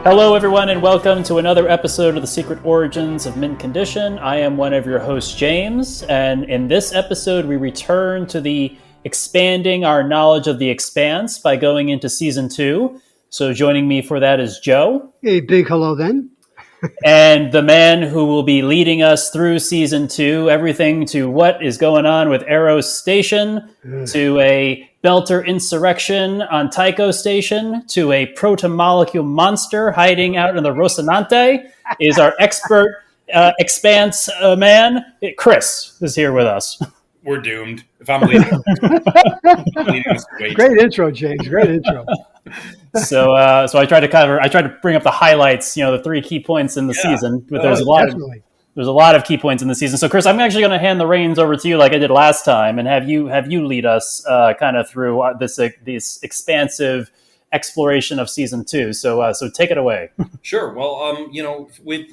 Hello, everyone, and welcome to another episode of The Secret Origins of Mint Condition. I am one of your hosts, James, and in this episode, we return to the expanding our knowledge of the Expanse by going into Season 2. So joining me for that is Joe. A big hello then. And the man who will be leading us through Season 2, everything to what is going on with Eros Station, to a Belter insurrection on Tycho Station, to a protomolecule monster hiding out in the Rociante, is our expert Expanse man. Chris is here with us. We're doomed. If I'm leading, this way. Great intro, James. Great intro. So I tried to bring up the highlights, the three key points in the season, but there's a lot of key points in the season. So Chris, I'm actually going to hand the reins over to you like I did last time, and have you lead us kind of through this expansive exploration of season 2. So take it away. Sure. Well,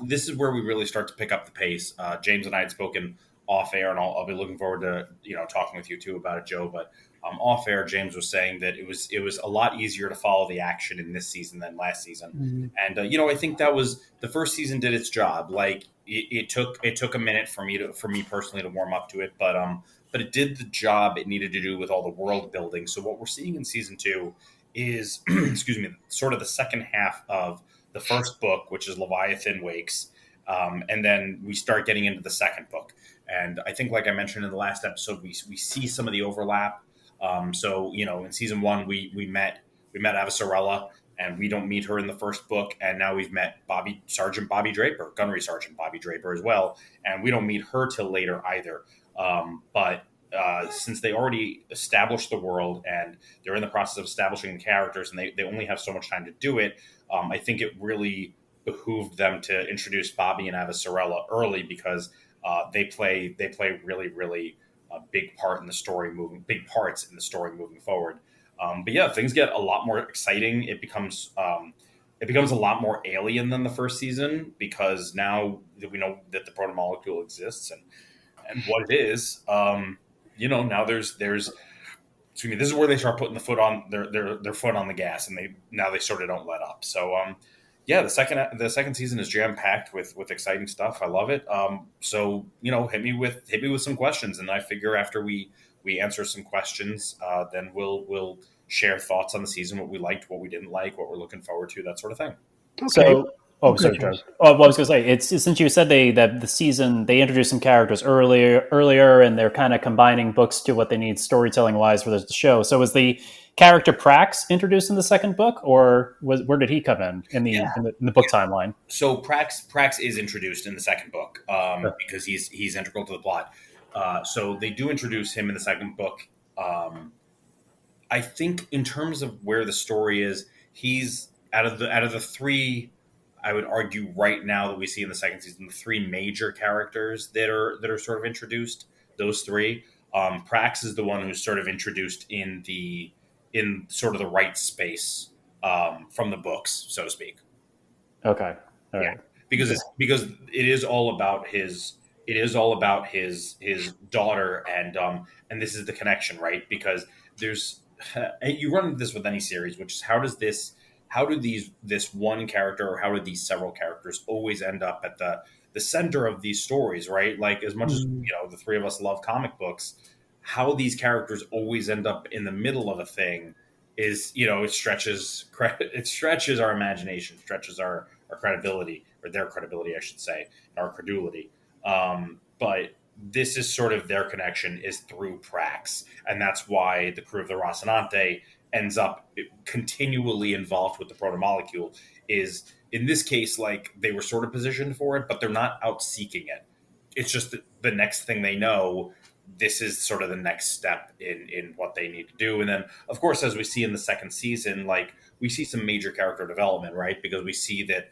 this is where we really start to pick up the pace. James and I had spoken off air, and I'll be looking forward to talking with you too about it, Joe. But off air, James was saying that it was a lot easier to follow the action in this season than last season, and I think that was the first season did its job. Like it took a minute for me personally to warm up to it, but it did the job it needed to do with all the world building. So what we're seeing in season 2 is sort of the second half of the first book, which is Leviathan Wakes, and then we start getting into the second book. And I think, like I mentioned in the last episode, we see some of the overlap. So in season 1, we met Avasarala, and we don't meet her in the first book, and now we've met Sergeant Bobby Draper, Gunnery Sergeant Bobby Draper as well, and we don't meet her till later either. But since they already established the world and they're in the process of establishing the characters, and they only have so much time to do it, I think it really behooved them to introduce Bobby and Avasarala early, because they play really, really big parts in the story moving forward. But yeah, things get a lot more exciting. It becomes a lot more alien than the first season, because now that we know that the protomolecule exists and what it is, now there's this is where they start putting their foot on the gas, and they sort of don't let up. So yeah, the second season is jam packed with exciting stuff. I love it. So hit me with some questions, and I figure after we answer some questions, then we'll share thoughts on the season, what we liked, what we didn't like, what we're looking forward to, that sort of thing. Okay. Sorry, Charles. I was going to say, it's since you said that the season they introduced some characters earlier, and they're kind of combining books to what they need storytelling wise for the show. So was the character Prax introduced in the second book, or where did he come in the book timeline? So Prax is introduced in the second book because he's integral to the plot. So they do introduce him in the second book. I think in terms of where the story is, he's out of the three, I would argue right now that we see in the second season, the three major characters that are sort of introduced. Those three, Prax is the one who's sort of introduced in sort of the right space from the books, so to speak. Okay, all right. Because it is all about his daughter, and this is the connection, right? Because you run into this with any series, which is how do this one character, or how do these several characters always end up at the center of these stories, right? Like, as much as the three of us love comic books, how these characters always end up in the middle of a thing is, it stretches our imagination, stretches our credibility, or their credibility, I should say, our credulity. But this is sort of their connection is through Prax, and that's why the crew of the Rociante ends up continually involved with the protomolecule. Is in this case, like, they were sort of positioned for it, but they're not out seeking it. It's just the next thing they know. This is sort of the next step in what they need to do. And then, of course, as we see in the second season, like, we see some major character development, right? Because we see that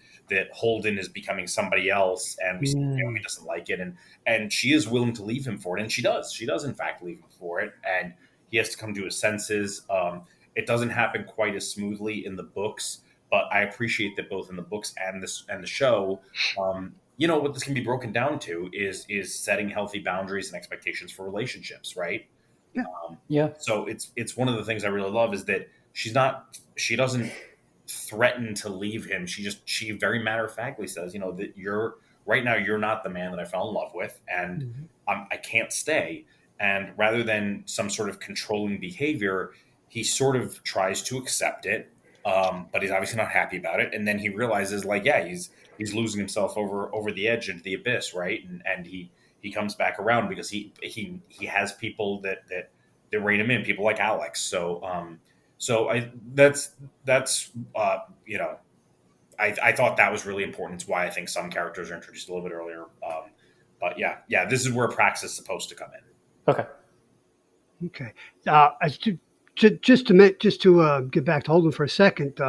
Holden is becoming somebody else, and we see Naomi doesn't like it, and she is willing to leave him for it, and she does in fact leave him for it, and he has to come to his senses. It doesn't happen quite as smoothly in the books, but I appreciate that both in the books and the show, what this can be broken down to is setting healthy boundaries and expectations for relationships, right? Yeah. So it's one of the things I really love is that she doesn't threaten to leave him. She very matter of factly says, that right now you're not the man that I fell in love with, and I can't stay. And rather than some sort of controlling behavior, he sort of tries to accept it, but he's obviously not happy about it. And then he realizes, he's losing himself over the edge into the abyss, right? And he comes back around because he has people that rein him in, people like Alex. So I thought that was really important. It's why I think some characters are introduced a little bit earlier. But this is where Prax is supposed to come in. Okay. Okay. Just to get back to Holden for a second,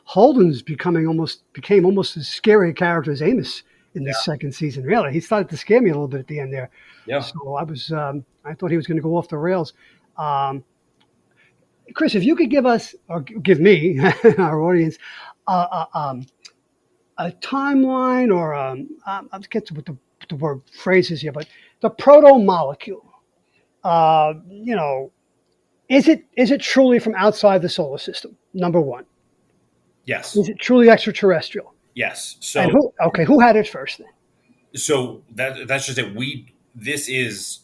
Holden's became almost as scary a character as Amos in this second season. Really, he started to scare me a little bit at the end there. Yeah. So I thought he was going to go off the rails. Chris, if you could give us, or give me, our audience, a timeline, or I'll get to what the word phrase is here, but the proto-molecule. Is it truly from outside the solar system? Number one. Yes. Is it truly extraterrestrial? Yes. So and who had it first then? So that's just it. This is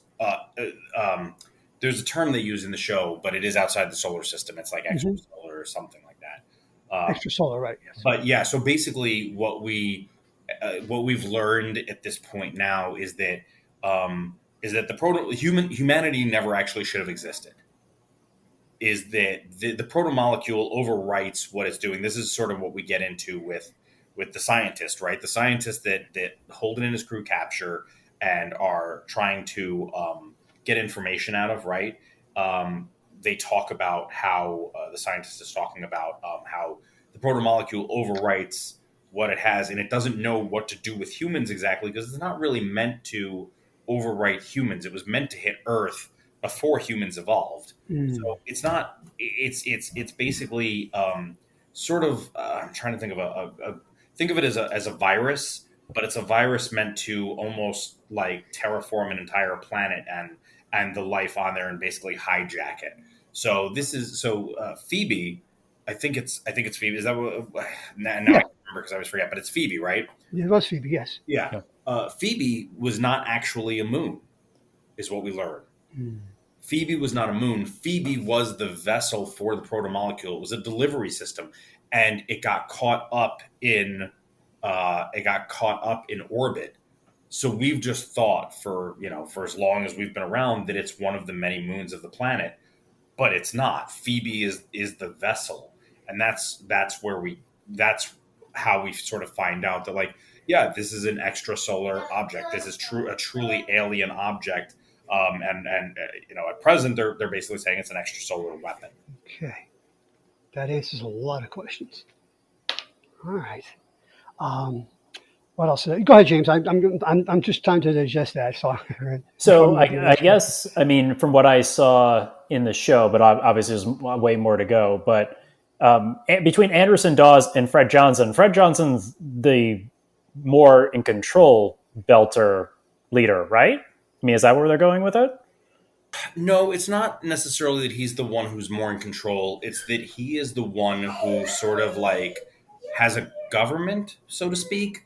there's a term they use in the show, but it is outside the solar system. It's like extrasolar or something like that. Extrasolar, right? Yes. But so basically, what we've learned at this point now is that humanity never actually should have existed. Is that the protomolecule overwrites what it's doing? This is sort of what we get into with the scientist, right? The scientists that Holden and his crew capture and are trying to get information out of, right? They talk about how the scientist is talking about how the protomolecule overwrites what it has, and it doesn't know what to do with humans exactly, because it's not really meant to overwrite humans. It was meant to hit Earth before humans evolved. So it's not. It's basically sort of. I'm trying to think of think of it as a virus, but it's a virus meant to almost like terraform an entire planet and the life on there and basically hijack it. So Phoebe. I think it's Phoebe. Is that what? Now I can't remember because I always forget. But it's Phoebe, right? It was Phoebe. Yes. Yeah. Phoebe was not actually a moon, is what we learned. Phoebe was not a moon. Phoebe was the vessel for the protomolecule. It was a delivery system, and it got caught up in orbit. So we've just thought for as long as we've been around that it's one of the many moons of the planet, but it's not. Phoebe is the vessel, and that's how we sort of find out that this is an extrasolar object. This is a truly alien object. At present they're basically saying it's an extrasolar weapon. Okay, that answers a lot of questions. All right. What else? Go ahead, James. I'm just trying to digest that. So I guess from what I saw in the show, but obviously there's way more to go. But between Anderson Dawes and Fred Johnson's the more in control Belter leader, right? Is that where they're going with it? No, it's not necessarily that he's the one who's more in control. It's that he is the one who sort of has a government, so to speak.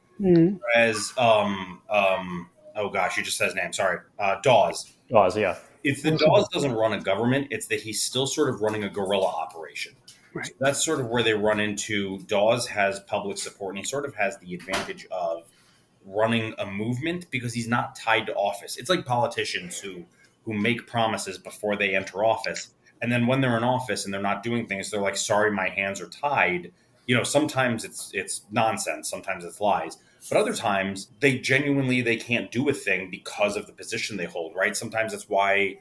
As oh gosh, you just said his name. Sorry, Dawes. Dawes, yeah. It's that Dawes doesn't run a government. It's that he's still sort of running a guerrilla operation. Right. So that's sort of where they run into. Dawes has public support, and he sort of has the advantage of running a movement because he's not tied to office. It's like politicians who make promises before they enter office, and then when they're in office and they're not doing things, they're like, sorry, my hands are tied. Sometimes it's nonsense, sometimes it's lies, but other times they can't do a thing because of the position they hold, right? Sometimes that's why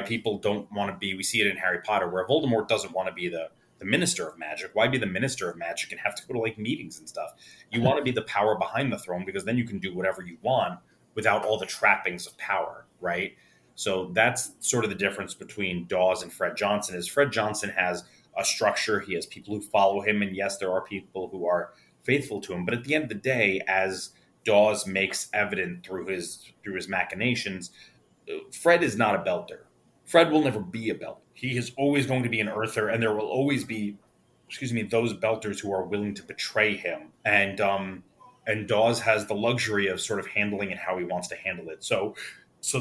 people don't want to be, we see it in Harry Potter where Voldemort doesn't want to be the minister of magic. Why be the minister of magic and have to go to meetings and stuff? You want to be the power behind the throne because then you can do whatever you want without all the trappings of power, right? So that's sort of the difference between Dawes and Fred Johnson. Is Fred Johnson has a structure, he has people who follow him, and yes, there are people who are faithful to him. But at the end of the day, as Dawes makes evident through his machinations, Fred is not a Belter. Fred will never be a Belter. He is always going to be an Earther, and there will always be those belters who are willing to betray him. And Dawes has the luxury of sort of handling it how he wants to handle it. So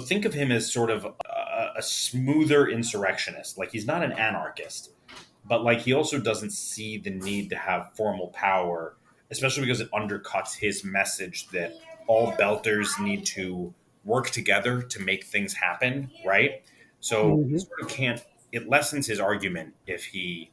think of him as sort of a smoother insurrectionist. Like, he's not an anarchist, but like, he also doesn't see the need to have formal power, especially because it undercuts his message that all belters need to work together to make things happen, right? So he sort of can't. It lessens his argument if he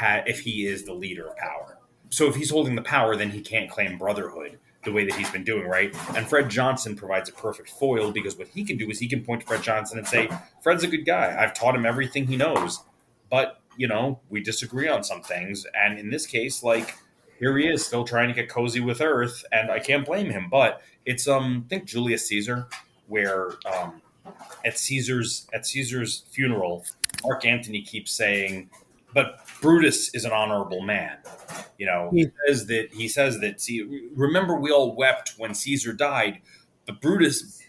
is the leader of power. So if he's holding the power, then he can't claim brotherhood the way that he's been doing, right? And Fred Johnson provides a perfect foil, because what he can do is he can point to Fred Johnson and say, Fred's a good guy. I've taught him everything he knows. But, we disagree on some things. And in this case, like, here he is still trying to get cozy with Earth, and I can't blame him. But it's think Julius Caesar, where at Caesar's funeral, Mark Antony keeps saying, but Brutus is an honorable man. He says that. See, remember, we all wept when Caesar died, but Brutus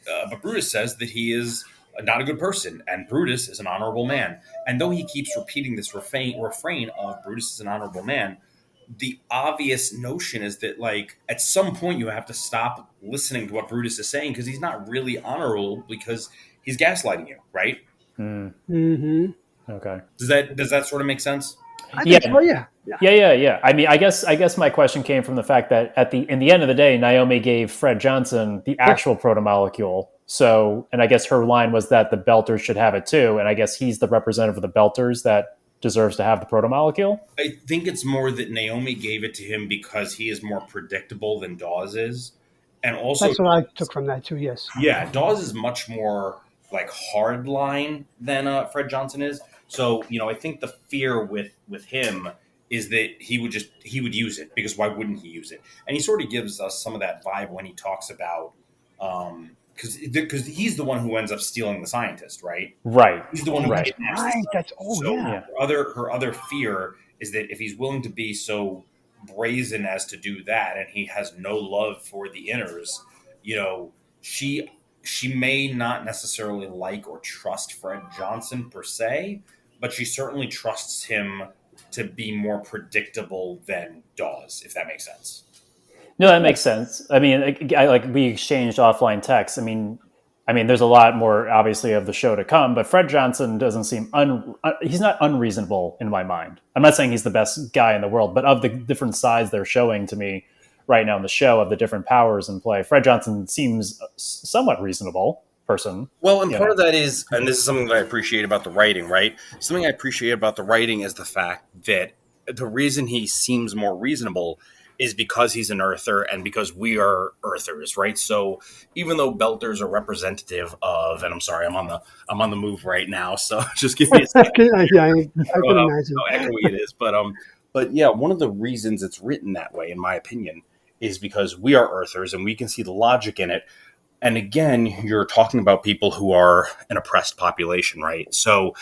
says that he is not a good person, and Brutus is an honorable man. And though he keeps repeating this refrain of Brutus is an honorable man, the obvious notion is that, like, at some point you have to stop listening to what Brutus is saying, because he's not really honorable, because he's gaslighting you, right? Okay. Does that sort of make sense? I think so, yeah. Yeah. I mean, I guess my question came from the fact that in the end of the day, Naomi gave Fred Johnson the actual protomolecule. So, and I guess her line was that the belters should have it too. And I guess he's the representative of the belters that deserves to have the protomolecule. I think it's more that Naomi gave it to him because he is more predictable than Dawes is. And also, that's what I took from that too, yes. Yeah, Dawes is much more like hard line than Fred Johnson is. So, I think the fear with him is that he would use it, because why wouldn't he use it? And he sort of gives us some of that vibe when he talks about, because he's the one who ends up stealing the scientist, right? Right. He's the one who right. That's Her other fear is that if he's willing to be so brazen as to do that, and he has no love for the inners, she may not necessarily like or trust Fred Johnson per se, but she certainly trusts him to be more predictable than Dawes, if that makes sense. No, that makes sense. I mean, we exchanged offline texts. I mean, there's a lot more obviously of the show to come, but Fred Johnson doesn't seem he's not unreasonable in my mind. I'm not saying he's the best guy in the world, but of the different sides they're showing to me right now in the show, of the different powers in play, Fred Johnson seems somewhat reasonable person. Well, and part of that is, and this is something that I appreciate about the writing, right? Something I appreciate about the writing is the fact that the reason he seems more reasonable is because he's an Earther, and because we are Earthers, right? So even though belters are representative of, and I'm sorry, I'm on the move right now, so just give me a second. I can imagine how echoey it is, but yeah, one of the reasons it's written that way, in my opinion, is because we are Earthers and we can see the logic in it. And again, you're talking about people who are an oppressed population, right? So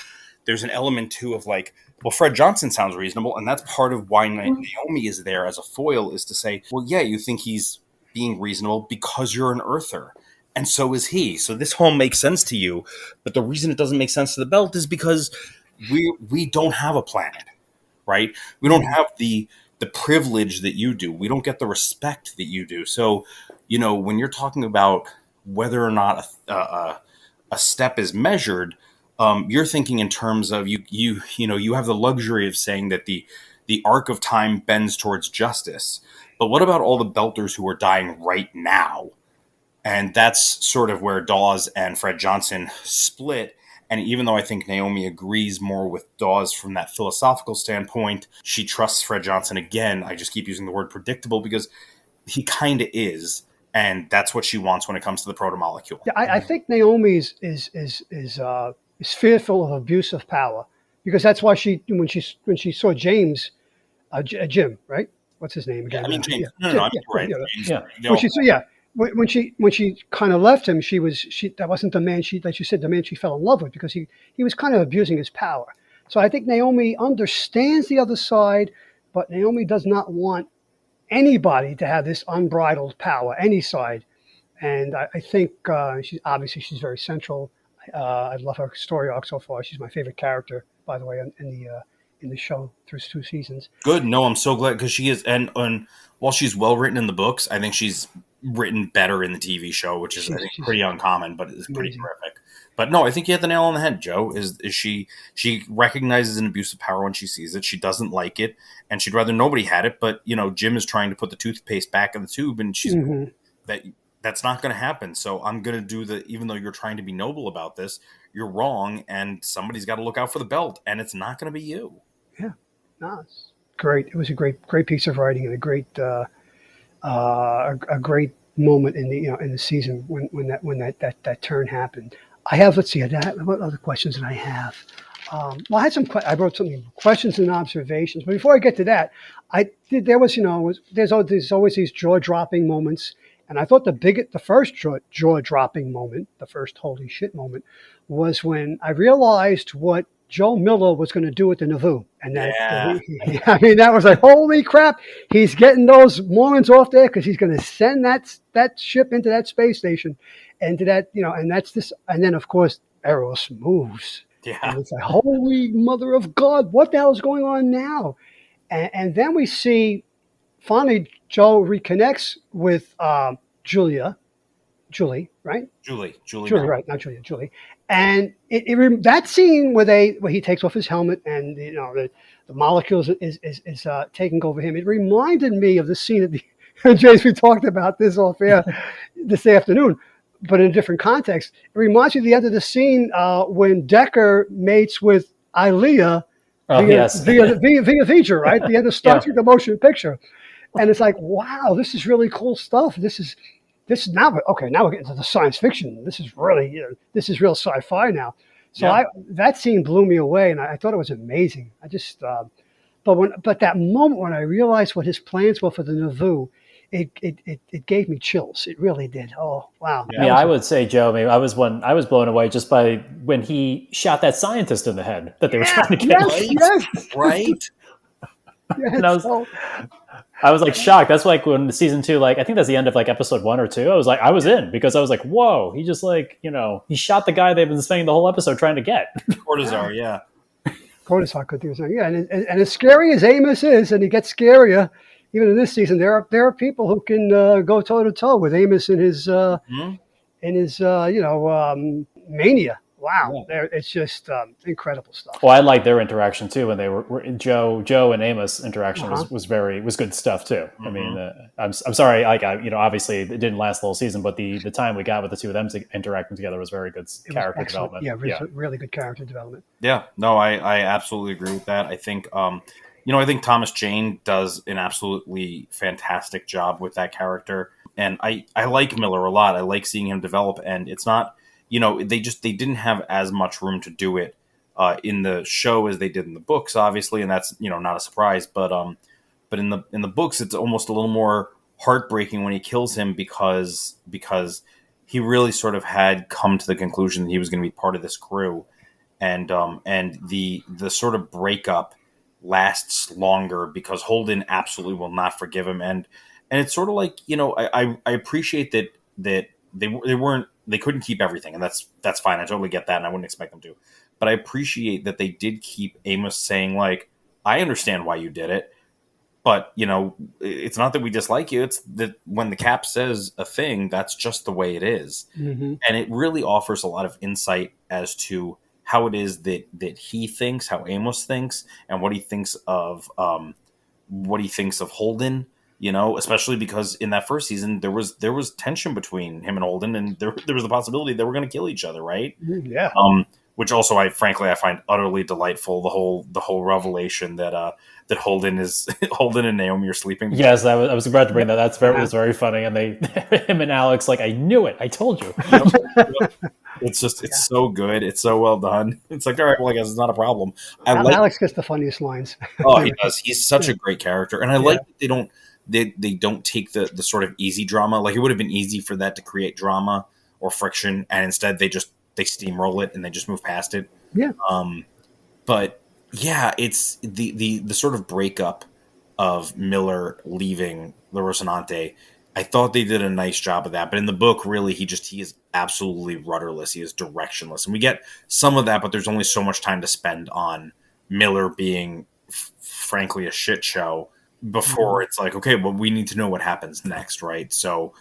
there's an element too of like, well, Fred Johnson sounds reasonable, and that's part of why Naomi is there as a foil, is to say, well, yeah, you think he's being reasonable because you're an Earther, and so is he. So this whole makes sense to you, but the reason it doesn't make sense to the Belt is because we don't have a planet, right? We don't have the privilege that you do. We don't get the respect that you do. So, when you're talking about whether or not a step is measured, you're thinking in terms of you have the luxury of saying that the arc of time bends towards justice. But what about all the belters who are dying right now? And that's sort of where Dawes and Fred Johnson split. And even though I think Naomi agrees more with Dawes from that philosophical standpoint, she trusts Fred Johnson again. I just keep using the word predictable because he kind of is. And that's what she wants when it comes to the protomolecule. Yeah, I think Naomi is fearful of abuse of power, because that's why when she saw James, Jim, right? What's his name again? Yeah, I mean, James. Yeah. No, right. Yeah. When she kind of left him, that wasn't the man like you said, the man she fell in love with, because he was kind of abusing his power. So I think Naomi understands the other side, but Naomi does not want anybody to have this unbridled power, any side. And I think she's very central. I love her story arc so far. She's my favorite character, by the way, in in the show through 2 seasons. Good. No, I'm so glad because she is, and while she's well written in the books, I think she's written better in the TV show, which is I think pretty uncommon, but it's pretty terrific. But no, I think you hit the nail on the head, Joe. Is she recognizes an abuse of power when she sees it. She doesn't like it, and she'd rather nobody had it. But Jim is trying to put the toothpaste back in the tube, and she's that's not going to happen. So I'm going to do even though you're trying to be noble about this, you're wrong, and somebody's got to look out for the belt, and it's not going to be you. Yeah, no, it's great. It was a great piece of writing and a great moment in the season when that turn happened. Let's see, what other questions did I have? Well, I had I wrote something, questions and observations. But before I get to that, there's always these jaw-dropping moments. And I thought the first jaw-dropping moment, the first holy shit moment, was when I realized what Joe Miller was going to do with the Nauvoo. And that was like, holy crap, he's getting those Mormons off there because he's going to send that ship into that space station, and to that, and that's this. And then, of course, Eros moves. Yeah. And it's like, holy mother of God, what the hell is going on now? And then we see, finally, Joe reconnects with Julie, right? Julie, right? Not Julia, Julie. And that scene where he takes off his helmet and the molecules is taking over him. It reminded me of the scene at the Jace. We talked about this off air this afternoon, but in a different context. It reminds me of the end of the scene when Decker mates with Ilea via feature, right? The end of Star Trek: The Motion Picture. And it's like, wow, this is really cool stuff. This is now. Okay, now we're getting to the science fiction. This is really, this is real sci-fi now. So that scene blew me away, and I thought it was amazing. I just, but that moment when I realized what his plans were for the Nauvoo, it gave me chills. It really did. Oh wow. Yeah, I would say, Joe, maybe I was blown away just by when he shot that scientist in the head that they were trying to get. Right. And I was like shocked. That's like when season 2, I think that's the end of episode 1 or 2. I was in because I was like, whoa, he just he shot the guy they've been spending the whole episode trying to get. Cortazar, yeah. Cortazar could do something. Yeah, and as scary as Amos is, and he gets scarier, even in this season, there are people who can go toe to toe with Amos in his mania. Wow, it's just incredible stuff. Well, I like their interaction too when they were Joe and Amos interaction was good stuff too. I mean, I'm sorry, obviously it didn't last the whole season, but the time we got with the two of them interacting together was very good character development. Really good character development. Yeah, no, I absolutely agree with that. I think I think Thomas Jane does an absolutely fantastic job with that character, and I like Miller a lot. I like seeing him develop, and it's not. They didn't have as much room to do it in the show as they did in the books, obviously, and that's not a surprise. But in the books, it's almost a little more heartbreaking when he kills him because he really sort of had come to the conclusion that he was going to be part of this crew, and the sort of breakup lasts longer because Holden absolutely will not forgive him, and it's sort of like I appreciate that they couldn't keep everything, and that's fine. I totally get that, and I wouldn't expect them to. But I appreciate that they did keep Amos saying, I understand why you did it, but, it's not that we dislike you. It's that when the Cap says a thing, that's just the way it is. Mm-hmm. And it really offers a lot of insight as to how it is that he thinks, how Amos thinks, and what he thinks of Holden. Especially because in that first season there was tension between him and Holden, and there was the possibility they were going to kill each other, right? Yeah. Which also I find utterly delightful. The whole revelation that Holden and Naomi are sleeping. Yes, I was about to bring that. That's very funny. And him and Alex, I knew it. I told you. It's so good. It's so well done. It's all right. Well, I guess it's not a problem. Alex gets the funniest lines. Oh, he does. He's such a great character, and I like that they don't take the sort of easy drama. It would have been easy for that to create drama or friction, and instead they steamroll it and they just move past it. Yeah. But yeah, it's the sort of breakup of Miller leaving the Rociante. I thought they did a nice job of that, but in the book, really, he is absolutely rudderless. He is directionless, and we get some of that, but there's only so much time to spend on Miller being frankly a shit show before it's like, okay, well, we need to know what happens next, right? So,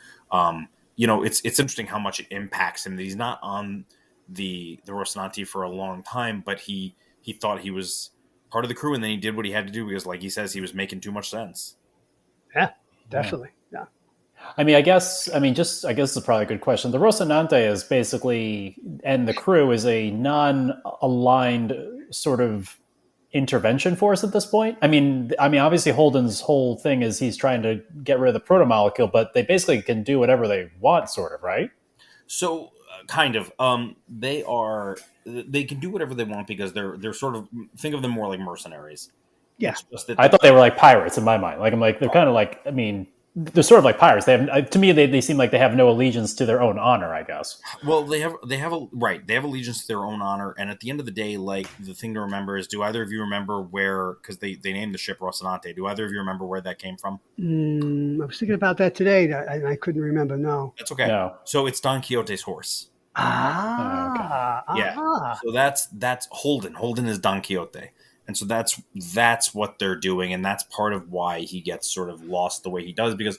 it's interesting how much it impacts him that he's not on the Rociante for a long time, but he thought he was part of the crew, and then he did what he had to do because, like he says, he was making too much sense. Yeah, definitely. Yeah. I guess it's probably a good question. The Rocinante is basically, and the crew is a non-aligned sort of intervention force at this point. Obviously Holden's whole thing is he's trying to get rid of the protomolecule, but they basically can do whatever they want, sort of, right? So, kind of. They can do whatever they want because they're sort of, think of them more like mercenaries. Yeah. It's just that I thought they were like pirates in my mind. They're kind of like, they're sort of like pirates. They have, to me, they seem like they have no allegiance to their own honor, I guess. Well, they have allegiance to their own honor, and at the end of the day, like, the thing to remember is, do either of you remember where, because they named the ship Rociante, do either of you remember where that came from? I was thinking about that today, and I couldn't remember. No. That's okay. No. So it's Don Quixote's horse. Okay. Yeah. So that's Holden. Holden is Don Quixote. And so that's what they're doing, and that's part of why he gets sort of lost the way he does, because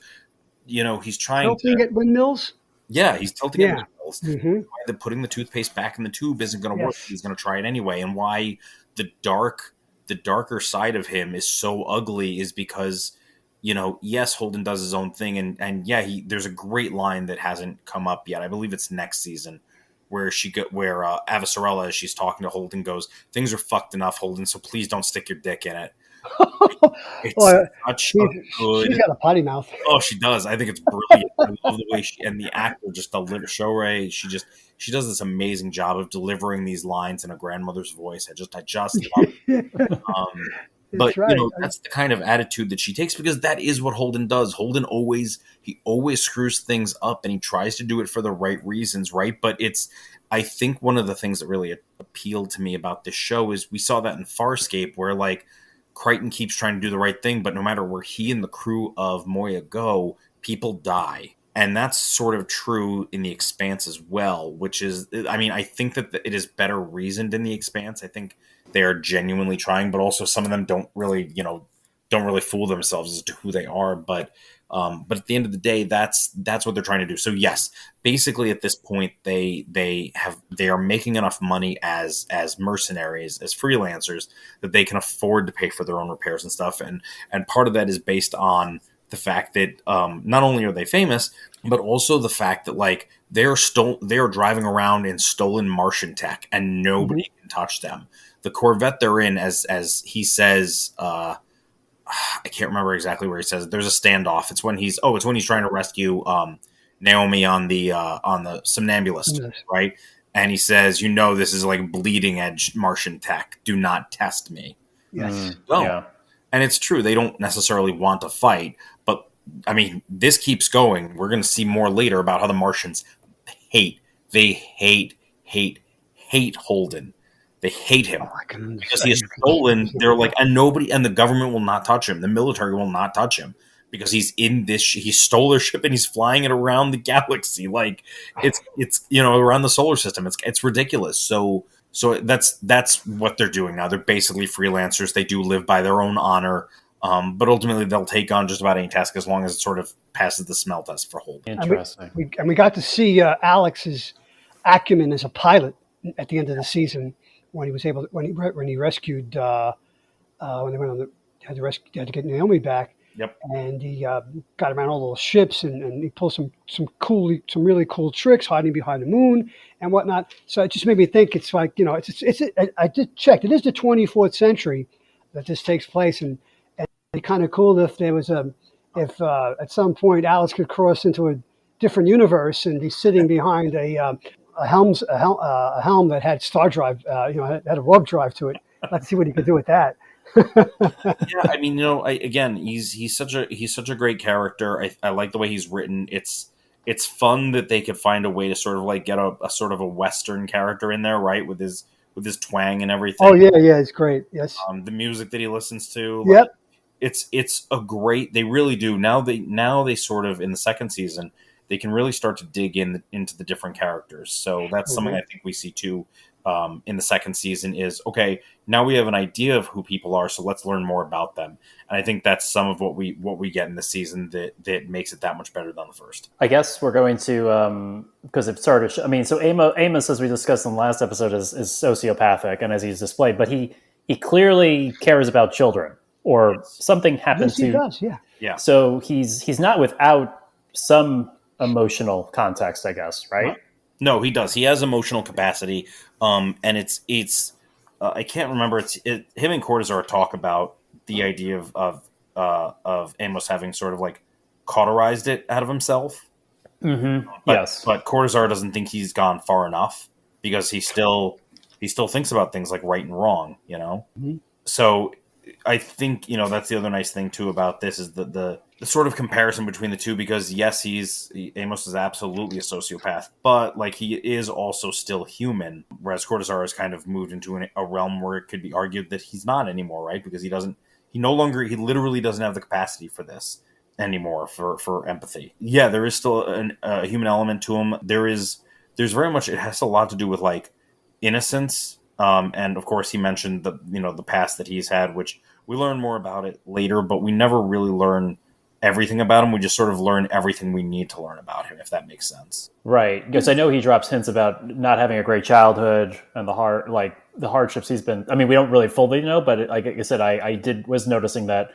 he's trying Tilting at windmills. Yeah, he's tilting at windmills. Mm-hmm. Why the putting the toothpaste back in the tube isn't going to work. He's going to try it anyway, and why the darker side of him is so ugly is because yes, Holden does his own thing, and there's a great line that hasn't come up yet. I believe it's next season, where Avasarala, as she's talking to Holden, goes, "Things are fucked enough, Holden, so please don't stick your dick in it." It's such a good. She's got a potty mouth. Oh, she does. I think it's brilliant. I love the way and the actor just delivers. Shoray, she does this amazing job of delivering these lines in a grandmother's voice. I just love it. But right. That's the kind of attitude that she takes, because that is what Holden does. Holden always screws things up, and he tries to do it for the right reasons, right? But I think one of the things that really appealed to me about this show is we saw that in Farscape, where like Crichton keeps trying to do the right thing, but no matter where he and the crew of Moya go, people die. And that's sort of true in The Expanse as well, which is, I think that it is better reasoned in The Expanse. I think they are genuinely trying, but also some of them don't really fool themselves as to who they are. But at the end of the day, that's what they're trying to do. So yes, basically at this point, they are making enough money as mercenaries, as freelancers, that they can afford to pay for their own repairs and stuff. And part of that is based on the fact that not only are they famous, but also the fact that like they are driving around in stolen Martian tech, and nobody can touch them. The Corvette they're in, as he says, I can't remember exactly where he says it. There's a standoff. It's when he's trying to rescue Naomi on the somnambulist, right? And he says, this is like bleeding edge Martian tech. Do not test me. Yes. Yeah. And it's true. They don't necessarily want to fight, but this keeps going. We're going to see more later about how the Martians hate Holden. They hate him because he has stolen. They're like, and the government will not touch him. The military will not touch him because he's in this. He stole their ship and he's flying it around the galaxy. Like it's around the solar system. It's ridiculous. So that's what they're doing now. They're basically freelancers. They do live by their own honor. But ultimately, they'll take on just about any task as long as it sort of passes the smell test for Holden. Interesting. And we got to see Alex's acumen as a pilot at the end of the season when he rescued when they went on had to get Naomi back. Yep. And he got around all those ships and he pulled some really cool tricks, hiding behind the moon and whatnot. So it just made me think it's like I did check. It is the 24th century that this takes place, and it'd be kind of cool if there was if at some point Alex could cross into a different universe and be sitting behind a helm that had star drive, had a warp drive to it. I'd like to see what he could do with that. Yeah, he's such a great character. I like the way he's written. It's fun that they could find a way to sort of like get a sort of a Western character in there, right? With his twang and everything. Oh yeah, it's great. Yes. The music that he listens to. Yep. It's a great. They really do. Now they sort of in the second season they can really start to dig into the different characters. So that's something I think we see too in the second season is, okay, now we have an idea of who people are, so let's learn more about them. And I think that's some of what we get in the season that makes it that much better than the first. I guess we're going to, because it started, so Amos, as we discussed in the last episode, is sociopathic, and as he's displayed, but he clearly cares about children, or something happened Yes, he does, yeah. Yeah. So he's not without some emotional context, I guess, right? No, he does. He has emotional capacity, and it's I can't remember. Him and Cortazar talk about the idea of Amos having sort of like cauterized it out of himself. Mm-hmm. But, Yes, but Cortazar doesn't think he's gone far enough because he still thinks about things like right and wrong. Mm-hmm. So I think that's the other nice thing too about this is the sort of comparison between the two, because yes, Amos is absolutely a sociopath, but like he is also still human, whereas Cortazar has kind of moved into a realm where it could be argued that he's not anymore, right? Because he literally doesn't have the capacity for this anymore, for empathy. Yeah, there is still a human element to him. There's very much, it has a lot to do with like innocence. And of course he mentioned the past that he's had, which we learn more about it later, but we never really learn everything about him. We just sort of learn everything we need to learn about him, if that makes sense. right. Because I know he drops hints about not having a great childhood and the hardships he's been. I mean, we don't really fully know, but like I said, I was noticing that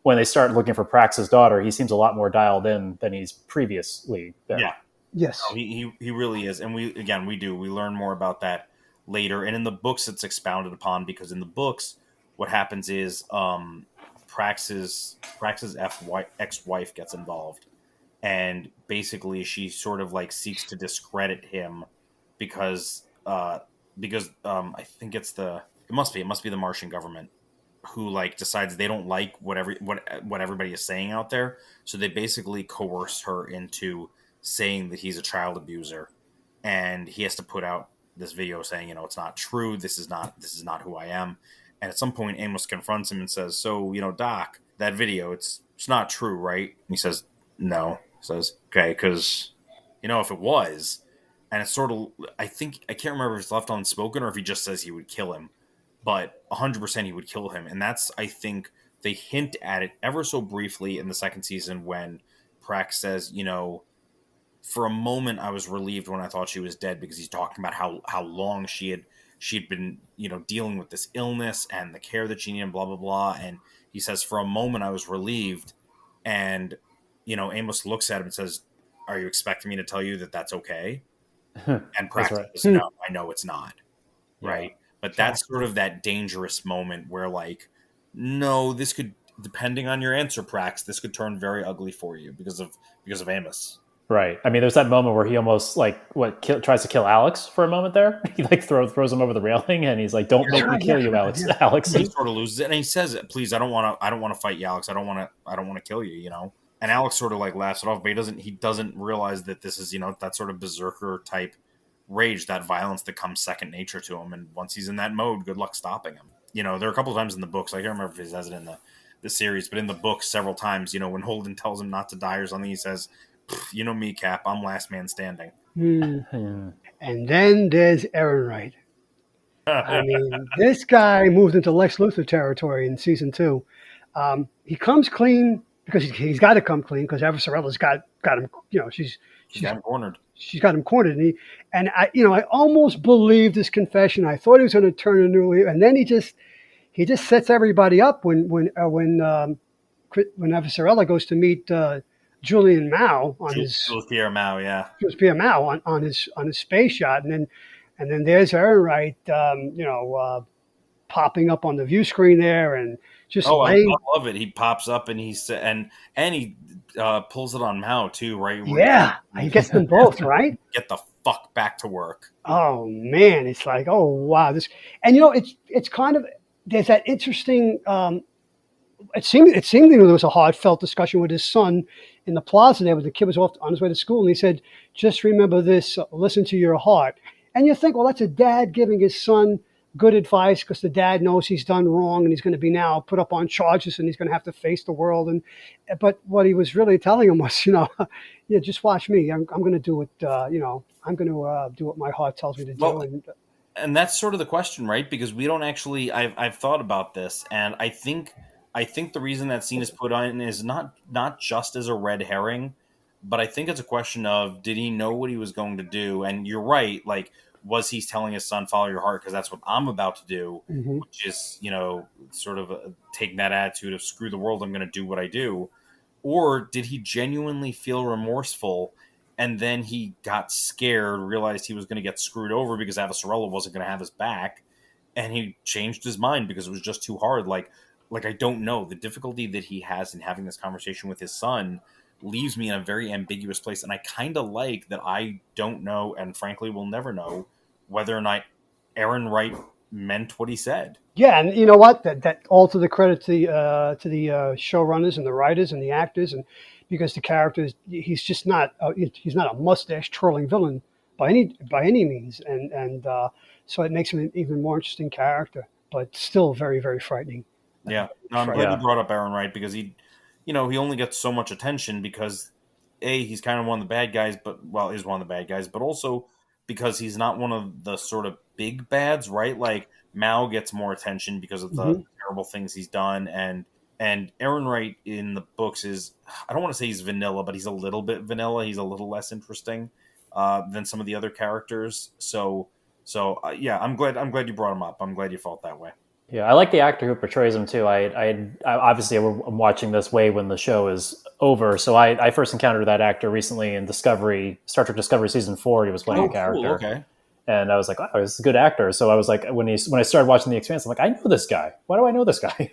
when they start looking for Prax's daughter, he seems a lot more dialed in than he's previously been. Yeah. Yes. No, he really is. And we learn more about that later. And in the books, it's expounded upon, because in the books, what happens is Prax's ex-wife gets involved, and basically she sort of like seeks to discredit him because I think it must be the Martian government who like decides they don't like what everybody is saying out there, so they basically coerce her into saying that he's a child abuser, and he has to put out this video saying, it's not true. This is not who I am. And at some point, Amos confronts him and says, "So, Doc, that video, it's not true, right?" And he says, "No." He says, "Okay, because, if it was," and it's sort of, I can't remember if it's left unspoken or if he just says he would kill him, but 100% he would kill him. And that's, I think, they hint at it ever so briefly in the second season when Prax says, for a moment I was relieved when I thought she was dead, because he's talking about how long she'd been, dealing with this illness and the care that she needed, blah, blah, blah. And he says, for a moment I was relieved. And, Amos looks at him and says, "Are you expecting me to tell you that that's okay?" And Prax says, "No, I know it's not." Right. But that's sort of that dangerous moment where like, no, this could, depending on your answer, Prax, this could turn very ugly for you because of Amos. Right. I mean, there's that moment where he almost tries to kill Alex for a moment there. He like throws him over the railing, and he's like, "Don't make me kill you, Alex." Yeah. Alex. He sort of loses it, and he says, "Please, I don't want to fight you, Alex. I don't want to kill you, And Alex sort of like laughs it off, but he doesn't realize that this is, that sort of berserker type rage, that violence that comes second nature to him. And once he's in that mode, good luck stopping him. There are a couple of times in the books, I can't remember if he says it in the series, but in the books several times, when Holden tells him not to die or something, he says, "You know me, Cap, I'm last man standing." And then there's Erinwright. I mean, this guy moved into Lex Luthor territory in season 2. He comes clean because he's got to come clean, because Avesarella's got him. She's got him cornered. She's got him cornered, and I almost believed his confession. I thought he was going to turn a new leaf, and then he just sets everybody up when Avasarella goes to meet Julian Mao on Jules Pierre Mao, yeah. Jules Pierre Mao on his space yacht, and then there's Erinwright, popping up on the view screen there, and just I love it. He pops up and he pulls it on Mao too, right? Yeah, he gets them both right. Get the fuck back to work. Oh man, it's like, oh wow, this, and it's kind of, there's that interesting. It seemed there was a heartfelt discussion with his son in the plaza there, when the kid was off on his way to school, and he said, "Just remember this: listen to your heart." And you think, well, that's a dad giving his son good advice, because the dad knows he's done wrong and he's going to be now put up on charges and he's going to have to face the world. But what he was really telling him was, just watch me. I'm going to do it. I'm going to do what my heart tells me to do. Well, and And that's sort of the question, right? Because we don't actually. I've thought about this, and I think the reason that scene is put on is not just as a red herring, but I think it's a question of, did he know what he was going to do? And you're right. Like, was he telling his son, "Follow your heart," because that's what I'm about to do, Hmm. which is, sort of taking that attitude of "screw the world, I'm going to do what I do," or did he genuinely feel remorseful? And then he got scared, realized he was going to get screwed over because Avasarala wasn't going to have his back, and he changed his mind because it was just too hard. Like I don't know. The difficulty that he has in having this conversation with his son leaves me in a very ambiguous place, and I kind of like that I don't know, and frankly will never know, whether or not Erinwright meant what he said. Yeah, and you know what? That all to the credit to the showrunners and the writers and the actors, and because the characters, he's just not he's not a mustache twirling villain by any means, and so it makes him an even more interesting character, but still very very frightening. Yeah. No, I'm glad Frightening. you Yeah. brought up Erinwright because he only gets so much attention because he's kind of one of the bad guys, but well, is one of the bad guys, but also because he's not one of the sort of big bads, right? Like Mao gets more attention because of the Hmm. terrible things he's done, and Erinwright in the books is, I don't want to say he's vanilla, but he's a little bit vanilla. He's a little less interesting than some of the other characters. So I'm glad you brought him up. I'm glad you felt that way. Yeah, I like the actor who portrays him too. I obviously I'm watching this way when the show is over, so I first encountered that actor recently in Star Trek Discovery season 4. He was playing Oh, a cool. character, Okay. and I was like, "Oh, this is a good actor." So I was like, when I started watching The Expanse, I'm like, "I know this guy. Why do I know this guy?"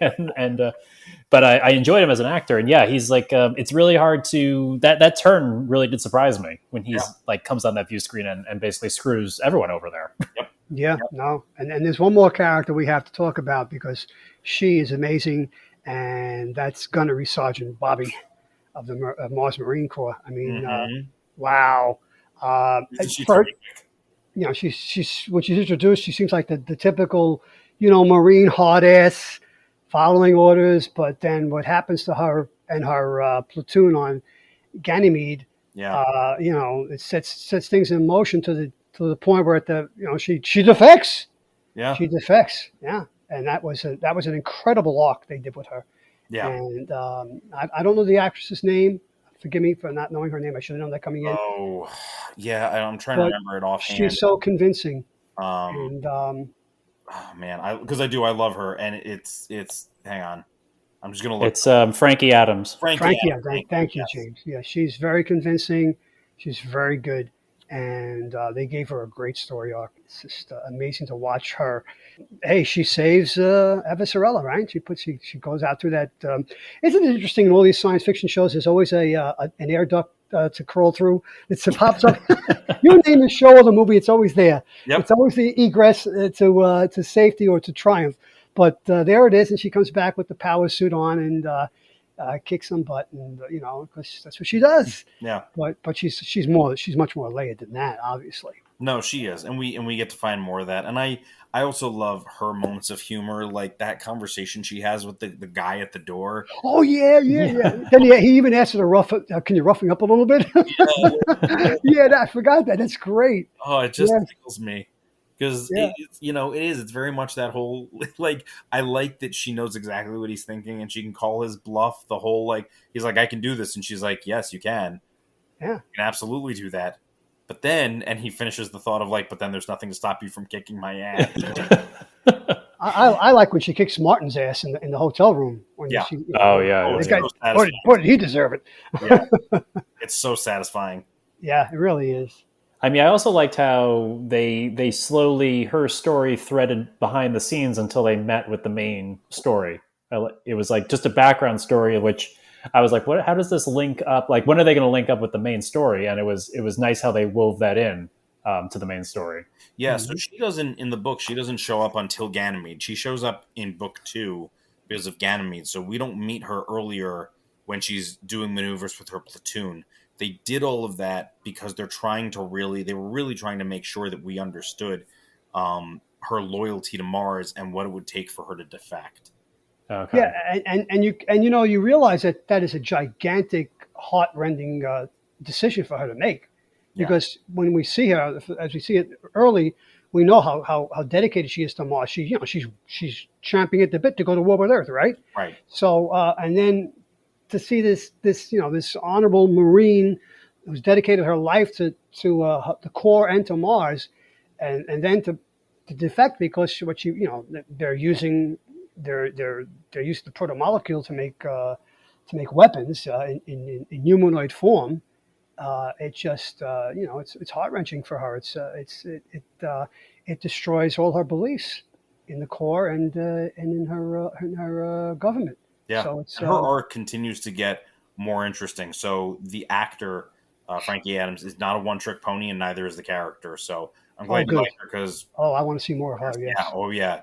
But I enjoyed him as an actor, and yeah, he's like, it's really hard to that turn really did surprise me when Yeah. he's like comes on that view screen and basically screws everyone over there. Yep. Yeah, Yep. no, and there's one more character we have to talk about because she is amazing, and that's Gunnery Sergeant Bobby of the Mars Marine Corps. I mean, Mm-hmm. wow. Isn't she For terrific? she's when she's introduced, she seems like the typical, Marine hard ass, following orders. But then what happens to her and her platoon on Ganymede, Yeah. it sets things in motion to the point where she defects. Yeah. She defects. Yeah, and that was an incredible arc they did with her. Yeah. And I don't know the actress's name. Forgive me for not knowing her name. I should have known that coming in. Oh, yeah. I'm trying to But remember it offhand. she's so convincing. Um, And oh man, because I do. I love her, and it's. Hang on, I'm just gonna look. It's Frankie Adams. Frankie Frankie, Adams, thank you, yes. James. Yeah, she's very convincing. She's very good. And they gave her a great story arc. It's just amazing to watch her. Hey, she saves Avasarala, right? She goes out through that. Isn't it interesting in all these science fiction shows? There's always an air duct to crawl through. It pops up. You name the show or the movie, it's always there. Yep. It's always the egress to safety or to triumph. But there it is, and she comes back with the power suit on and kicks some butt, and because that's what she does. Yeah. But she's much more layered than that, obviously. No, she is, and we get to find more of that. And I also love her moments of humor, like that conversation she has with the guy at the door. Oh yeah, yeah, yeah. Then he even asked her to can you rough me up a little bit? Yeah. Yeah, I forgot that. That's great. Oh, it just Yeah. tickles me because Yeah. it is. It's very much that whole like. I like that she knows exactly what he's thinking, and she can call his bluff. The whole like, he's like, "I can do this," and she's like, "Yes, you can. Yeah. You can absolutely do that." But then, and he finishes the thought of like, "But then there's nothing to stop you from kicking my ass." I like when she kicks Martin's ass in the hotel room. When Yeah. She, Oh yeah, Oh, this it's guy, so boy, satisfying. did he deserve it? Yeah, it's so satisfying. Yeah, it really is. I mean, I also liked how they slowly her story threaded behind the scenes until they met with the main story. It was like just a background story, which I was like, "What? How does this link up? Like, when are they going to link up with the main story?" And it was nice how they wove that in to the main story. Yeah, so she doesn't in the book. She doesn't show up until Ganymede. She shows up in book 2 because of Ganymede. So we don't meet her earlier when she's doing maneuvers with her platoon. They did all of that because they were really trying to make sure that we understood her loyalty to Mars and what it would take for her to defect. Okay. Yeah, and you realize that is a gigantic, heart-rending decision for her to make, Yeah. because when we see her, as we see it early, we know how dedicated she is to Mars. She's champing at the bit to go to war with Earth, right? Right. So and then to see this honorable Marine who's dedicated her life to the core and to Mars, and then to defect because they're using they're using the protomolecule to make weapons in humanoid form. It just it's heart wrenching for her. It destroys all her beliefs in the core and in her government. Yeah. So it's And her arc continues to get more interesting. So the actor, Frankie Adams, is not a one-trick pony, and neither is the character. So I'm glad you good. like her because I want to see more of her. Yes. yeah, oh yeah.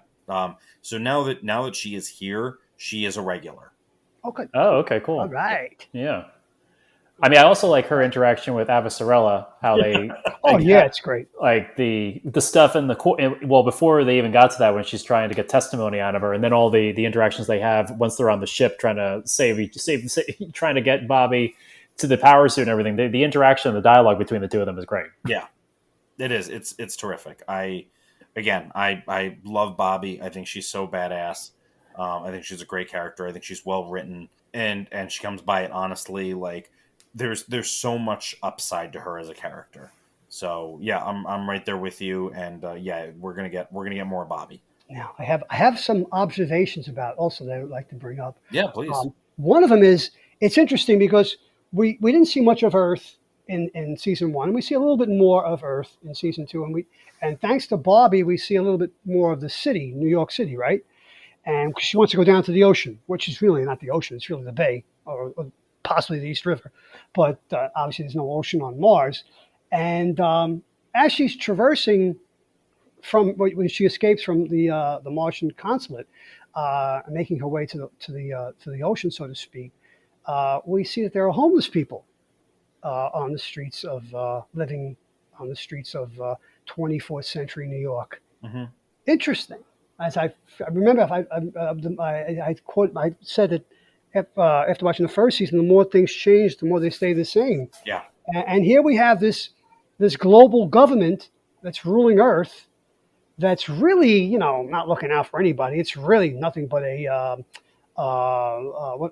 So now that she is here, she is a regular. Okay. Oh, okay, cool. All right. Yeah. I mean, I also like her interaction with Avasarala, how they. Oh yeah, it's great. Like the stuff in the court. Well, before they even got to that, when she's trying to get testimony out of her, and then all the interactions they have once they're on the ship trying to trying to get Bobby to the power suit and everything. The interaction, the dialogue between the two of them is great. Yeah, it is. It's terrific. I love Bobby. I think she's so badass. I think she's a great character. I think she's well written, and she comes by it honestly. Like there's so much upside to her as a character. So yeah, I'm right there with you, and yeah, we're gonna get more Bobby. Now I have some observations about also that I would like to bring up. Yeah, please. One of them is it's interesting because we didn't see much of Earth in season one, and we see a little bit more of Earth in season two, and thanks to Bobby, we see a little bit more of the city, New York City, right? And she wants to go down to the ocean, which is really not the ocean; it's really the bay or possibly the East River, but obviously there's no ocean on Mars. And as she's traversing when she escapes from the Martian consulate, making her way to the ocean, so to speak, we see that there are homeless people on the streets of living on the streets of 24th century New York. Mm-hmm. Interesting. As I remember, I said that after watching the first season, the more things change, the more they stay the same. Yeah. And here we have this global government that's ruling Earth, that's really not looking out for anybody. It's really nothing but a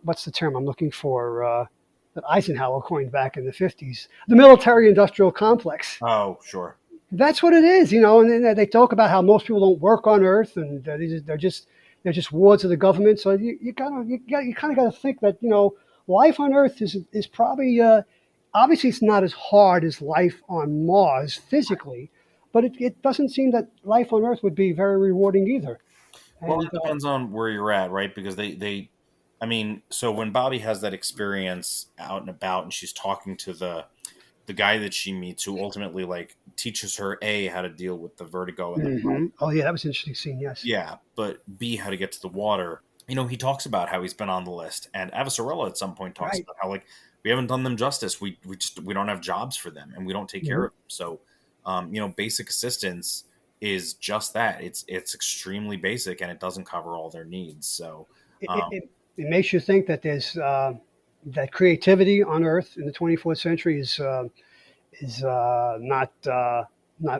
what's the term I'm looking for that Eisenhower coined back in the 50s, the military-industrial complex. Oh, sure. That's what it is, And then they talk about how most people don't work on Earth, and they're just wards of the government. So you kind of got to think that life on Earth is probably obviously it's not as hard as life on Mars physically, but it doesn't seem that life on Earth would be very rewarding either. Well, it depends on where you're at, right? Because I mean, so when Bobby has that experience out and about, and she's talking to the guy that she meets, who ultimately teaches her how to deal with the vertigo and mm-hmm. Oh yeah, that was an interesting scene. Yes. Yeah, but B, how to get to the water. He talks about how he's been on the list, and Avasarala at some point talks about how we haven't done them justice. We don't have jobs for them, and we don't take care of them. So, basic assistance is just that. It's extremely basic, and it doesn't cover all their needs. So it makes you think that there's that creativity on Earth in the 24th century is not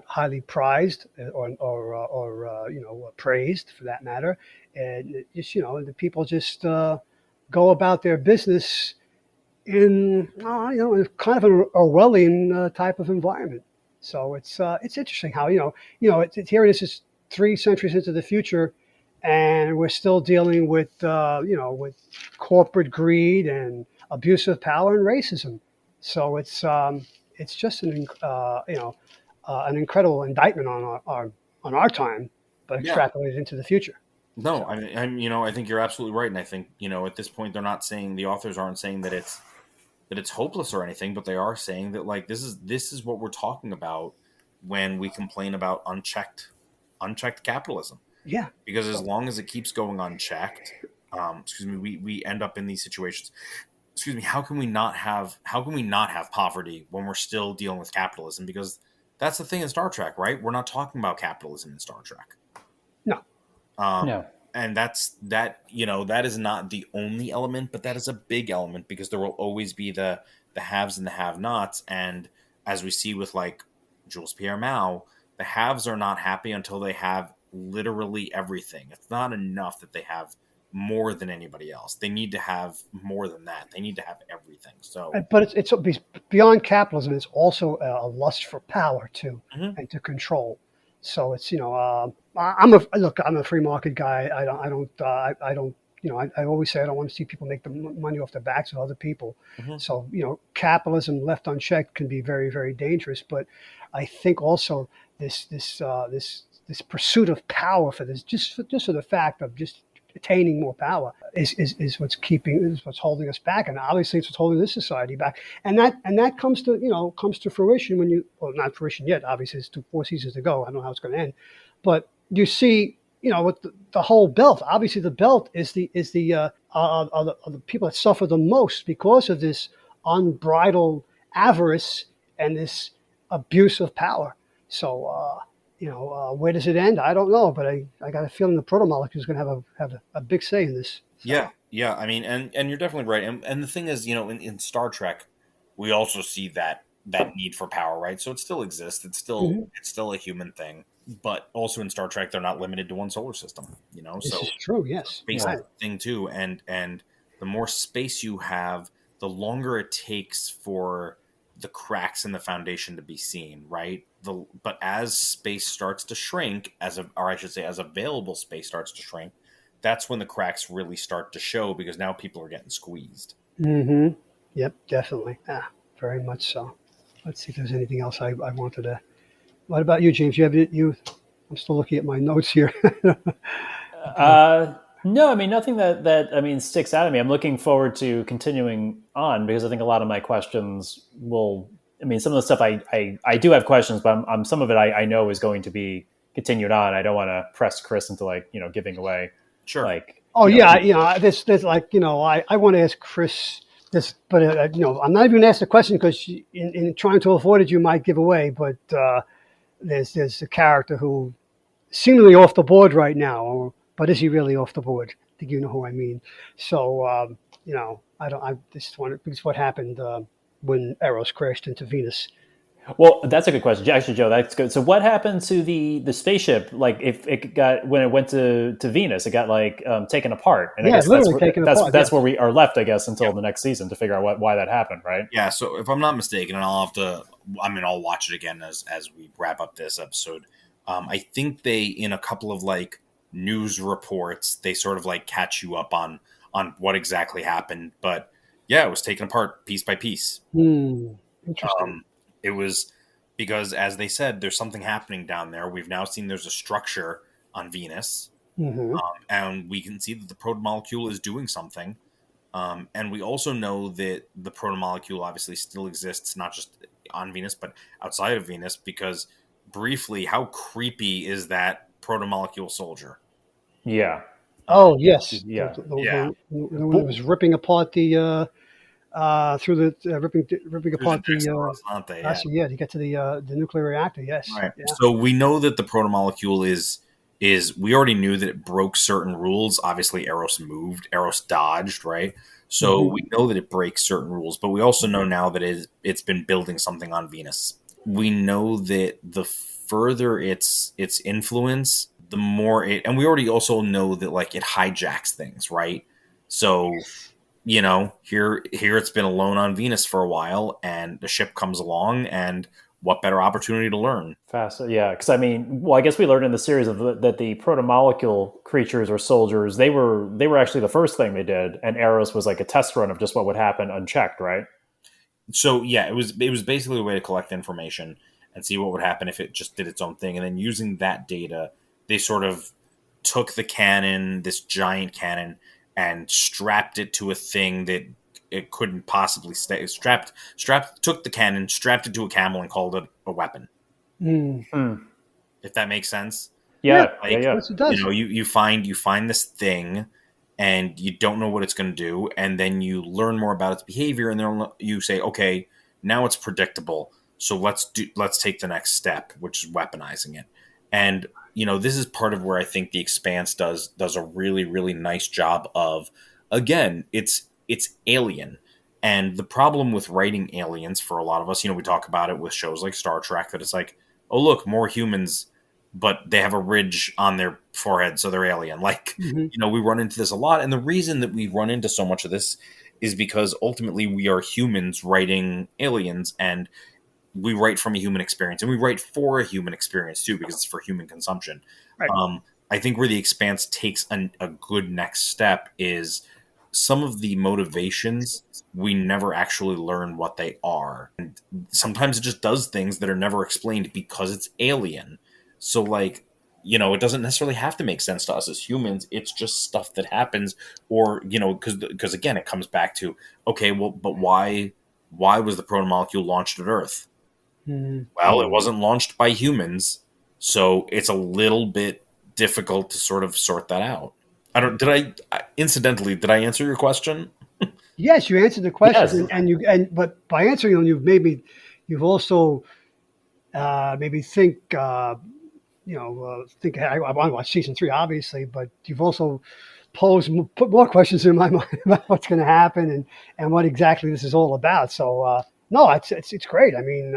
highly prized or praised for that matter, and just the people just go about their business in kind of an Orwellian type of environment. So it's interesting how it's here. This is 3 centuries into the future, and we're still dealing with with corporate greed and abuse of power and racism. So it's just an incredible indictment on our time, but extrapolated into the future. No, I think you're absolutely right, and I think at this point the authors aren't saying that it's hopeless or anything, but they are saying that this is what we're talking about when we complain about unchecked capitalism. Yeah, because as long as it keeps going unchecked, we end up in these situations. How can we not have poverty when we're still dealing with capitalism? Because that's the thing in Star Trek, right? We're not talking about capitalism in Star Trek. No. No. And that is not the only element, but that is a big element because there will always be the haves and the have-nots. And as we see with Jules Pierre Mao, the haves are not happy until they have literally everything. It's not enough that they have more than anybody else. They need to have more than that. They need to have everything. So, But it's beyond capitalism. It's also a lust for power too, Mhm. and to control. So it's I'm a free market guy. I don't I always say I don't want to see people make the money off the backs of other people. Mhm. So capitalism left unchecked can be very, very dangerous. But I think also this pursuit of power for this just for the fact of just attaining more power is what's holding us back, and obviously it's what's holding this society back. And that comes to fruition when not fruition yet. Obviously, it's 4 seasons to go. I don't know how it's going to end, but you see, with the whole belt. Obviously, the belt is the people that suffer the most because of this unbridled avarice and this abuse of power. So, where does it end? I don't know, but I got a feeling the protomolecule is going to have a big say in this. So, Yeah. I mean, and you're definitely right. And the thing is, in Star Trek, we also see that need for power, right? So it still exists. mhm. It's still a human thing. But also in Star Trek, they're not limited to one solar system. This So is true. Yes, space right. is a thing too. And the more space you have, the longer it takes for the cracks in the foundation to be seen, right? But as space starts to shrink, or I should say, as available space starts to shrink, that's when the cracks really start to show because now people are getting squeezed. Yep, definitely. Very much so. Let's see if there's anything else I wanted to. What about you, James? You? I'm still looking at my notes here. No, I mean nothing that I mean sticks out at me. I'm looking forward to continuing on because I think a lot of my questions will. I mean, some of the stuff I do have questions, but some of it I know is going to be continued on. I don't want to press Chris into giving away Sure. like Oh yeah, there's like I want to ask Chris this, but I'm not even going to ask the question because in trying to avoid it, you might give away. But there's a character who seemingly off the board right now, but is he really off the board? I think you know who I mean. So I don't. I just want because what happened when Eros crashed into Venus. Well, that's a good question. Actually, Joe, that's good. So, what happened to the spaceship? Like, if it got when it went to Venus, it got taken apart, and I Yeah, guess that's literally taken that's apart. that's Yes. where we are left, I guess, until Yeah. the next season to figure out why that happened, right? Yeah. So if I'm not mistaken, and I'll have to, I mean, I'll watch it again as we wrap up this episode. I think they, in a couple of news reports, they sort of catch you up on what exactly happened. But yeah, it was taken apart piece by piece. Interesting. It was because, as they said, there's something happening down there. We've now seen there's a structure on Venus, hmm and we can see that the protomolecule is doing something. And we also know that the protomolecule obviously still exists, not just on Venus, but outside of Venus, because briefly, how creepy is that protomolecule soldier? Yeah, Um, Oh yes, yeah. yeah. the one that was ripping apart the through the ripping There's apart the Rociante, yeah. to get to the nuclear reactor. Yes. Right. Yeah. So we know that the protomolecule is we already knew that it broke certain rules. Obviously, Eros dodged, right? So hmm we know that it breaks certain rules, but we also know now that it's been building something on Venus. We know that the further its influence, the more it, and we already also know that it hijacks things, right? So here it's been alone on Venus for a while, and the ship comes along, and what better opportunity to learn? Fast, yeah. Because I mean, well, I guess we learned in the series that the protomolecule creatures or soldiers they were actually the first thing they did, and Eros was like a test run of just what would happen unchecked, right? So yeah, it was basically a way to collect information and see what would happen if it just did its own thing, and then using that data, they sort of took the cannon, this giant cannon, and strapped it to a thing that it couldn't possibly stay strapped took the cannon, strapped it to a camel, and called it a weapon. Mm. Hmm. If that makes sense. Yeah. Yeah, yeah, yeah. Yes, it does. You find this thing, and you don't know what it's going to do, and then you learn more about its behavior, and then you say, okay, now it's predictable, so let's take the next step, which is weaponizing it. And this is part of where I think the Expanse does a really, really nice job of, again, it's alien. And the problem with writing aliens for a lot of us, we talk about it with shows like Star Trek, that it's like, oh, look, more humans, but they have a ridge on their forehead, so they're alien. Like, we run into this a lot. And the reason that we run into so much of this is because ultimately we are humans writing aliens, and we write from a human experience, and we write for a human experience too, because it's for human consumption. Right. I think where the Expanse takes a good next step is some of the motivations, we never actually learn what they are. And sometimes it just does things that are never explained because it's alien. So, like, it doesn't necessarily have to make sense to us as humans. It's just stuff that happens, or, because again, it comes back to, okay, well, but why was the protomolecule launched at Earth? Well, it wasn't launched by humans, so it's a little bit difficult to sort of sort that out. Incidentally, did I answer your question? Yes, you answered the question, Yes. but by answering them, you've also made me think. Think I want to watch season 3, obviously, but you've also put more questions in my mind about what's going to happen and what exactly this is all about. So no, it's great. I mean,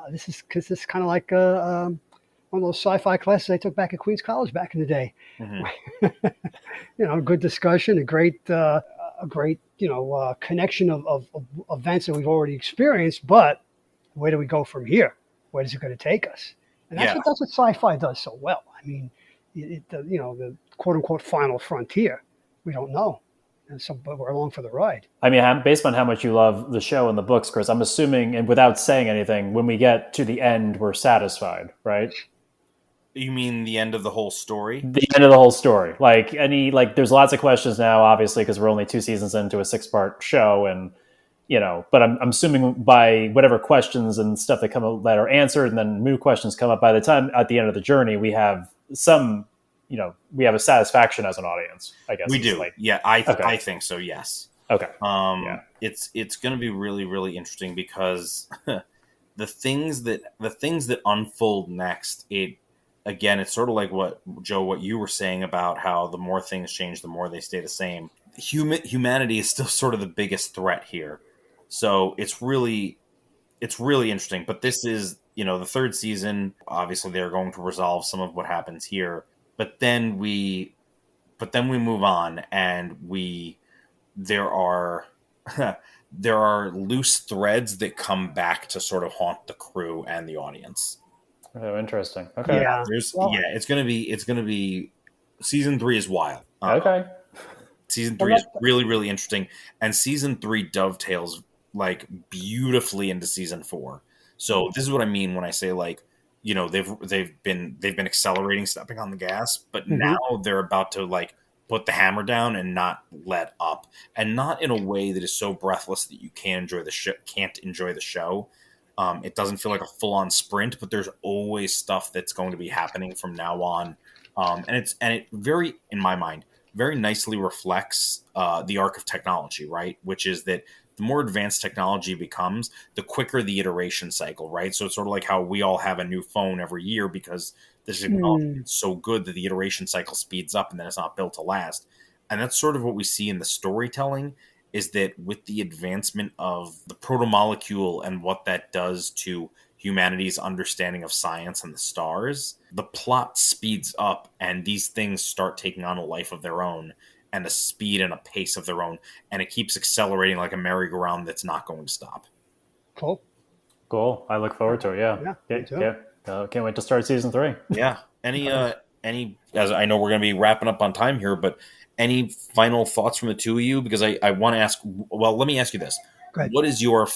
this is kind of like one of those sci-fi classes I took back at Queens College back in the day. Good discussion, a great connection of events that we've already experienced. But where do we go from here? Where is it going to take us? And that's what sci-fi does so well. I mean, the quote unquote final frontier. We don't know. And so, but we're along for the ride. I mean, based on how much you love the show and the books, Chris, I'm assuming, and without saying anything, when we get to the end, we're satisfied, right? You mean the end of the whole story? The end of the whole story. There's lots of questions now, obviously, because we're only 2 seasons into a 6-part show, and but I'm assuming by whatever questions and stuff that come up that are answered, and then new questions come up, by the time at the end of the journey, we have we have a satisfaction as an audience, I guess. We do. I think so. Yes. Okay. It's going to be really, really interesting because the things that unfold next, it's sort of like what you were saying about how the more things change, the more they stay the same. Humanity is still sort of the biggest threat here. So it's really interesting. But this is, the 3rd season. Obviously, they're going to resolve some of what happens here. But then we move on, and there are loose threads that come back to sort of haunt the crew and the audience. Oh, interesting. Okay. Yeah. It's gonna be season 3 is wild. Okay. Season 3 is really, really interesting, and season 3 dovetails like beautifully into season 4. So this is what I mean when I say, like, they've been accelerating, stepping on the gas, but now they're about to, like, put the hammer down and not let up, and not in a way that is so breathless that you can't enjoy the show. It doesn't feel like a full-on sprint, but there's always stuff that's going to be happening from now on, and it very, in my mind, very nicely reflects the arc of technology, right? Which is that the more advanced technology becomes, the quicker the iteration cycle, right? So it's sort of like how we all have a new phone every year because the technology is so good that the iteration cycle speeds up, and then it's not built to last. And that's sort of what we see in the storytelling, is that with the advancement of the protomolecule and what that does to humanity's understanding of science and the stars, the plot speeds up, and these things start taking on a life of their own and a speed and a pace of their own, and it keeps accelerating like a merry-go-round that's not going to stop. Cool. I look forward to it. Yeah. Can't wait to start season 3. Yeah. Any as I know we're going to be wrapping up on time here, but any final thoughts from the two of you? Because I want to ask. Well, let me ask you this: what is your